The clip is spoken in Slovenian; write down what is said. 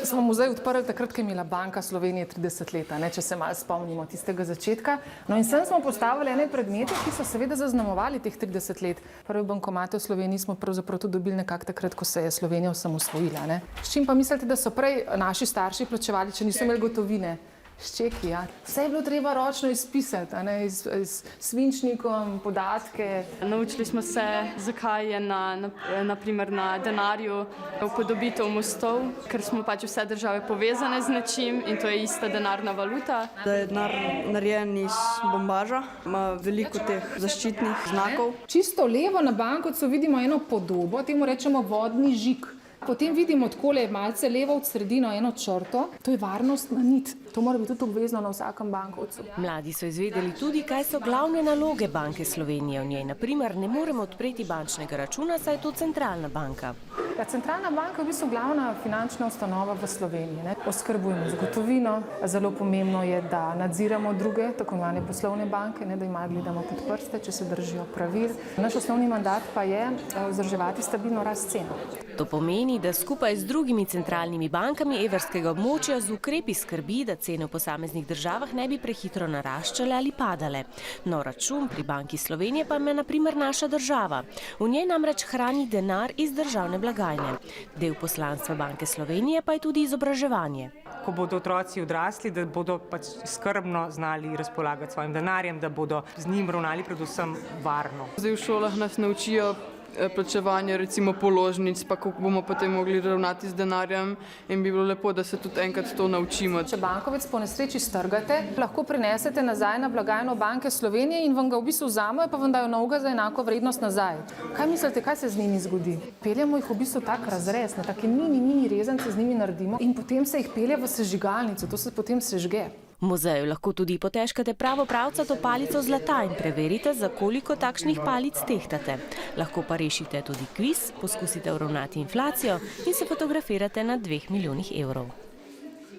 Smo muzej odprli takrat, ko je imela Banka Slovenije 30 let, če se malo spomnimo tistega začetka. No in sem smo postavili ene predmete, ki so seveda zaznamovali teh 30 let. Prvi bankomat v Sloveniji smo pravzaprav tudi dobili nekako takrat, ko se je Slovenija osamosvojila. S čim pa mislite, da so prej naši starši plačevali, če niso imeli gotovine? S čeki, ja. Vse je bilo treba ročno izpisati, s svinčnikom, podatke. Naučili smo se, zakaj je naprimer na denarju upodobitev mostov, ker smo pač vse države povezane z nečim in to je ista denarna valuta. Da je denar narejen iz bombaža, ima veliko teh zaščitnih znakov. Čisto levo na bankovcu vidimo eno podobo, temu rečemo vodni žig. Potem vidimo takole malce levo od sredino eno črto, to je varnostna nit. To mora biti tudi obvezno na vsakem bankovcu. Mladi so izvedeli tudi, kaj so glavne naloge Banke Slovenije v njej. Naprimer, ne moremo odpreti bančnega računa, saj je to centralna banka. Ja, centralna banka je v bistvu glavna finančna ustanova v Sloveniji. Oskrbujemo z gotovino, zelo pomembno je, da nadziramo druge, tako imenovane poslovne banke, da jim malo gledamo pod prste, če se držijo pravil. Naš osnovni mandat pa je vzdrževati stabilno rast cen. To pomeni, da skupaj z drugimi centralnimi bankami evrskega območja z ukrepi skrbi, da cene v posameznih državah ne bi prehitro naraščale ali padale. No, račun pri Banki Slovenije pa ima na primer naša država. V njej namreč hrani denar iz državne blagajne. Del poslanstva Banke Slovenije pa je tudi izobraževanje. Ko bodo otroci odrasli, da bodo pač skrbno znali razpolagati svojim denarjem, da bodo z njim ravnali predvsem varno. Zdaj v šolah nas naučijo plačevanje recimo položnic, pa kako bomo potem mogli ravnati z denarjem in bi bilo lepo, da se tudi enkrat to naučimo. Če bankovec po nesreči strgate, lahko prinesete nazaj na blagajno Banke Slovenije in vam ga v bistvu vzamejo, pa vam dajo novega za enako vrednost nazaj. Kaj mislite, kaj se z njimi zgodi? Peljemo jih v bistvu tak razrez, na take mini rezance z njimi naredimo in potem se jih pelje v sežigalnico, to se potem sežge. V muzeju lahko tudi potežkate pravcato palico zlata in preverite, za koliko takšnih palic tehtate. Lahko pa rešite tudi kviz, poskusite uravnati inflacijo in se fotografirate na 2 milijonih evrov.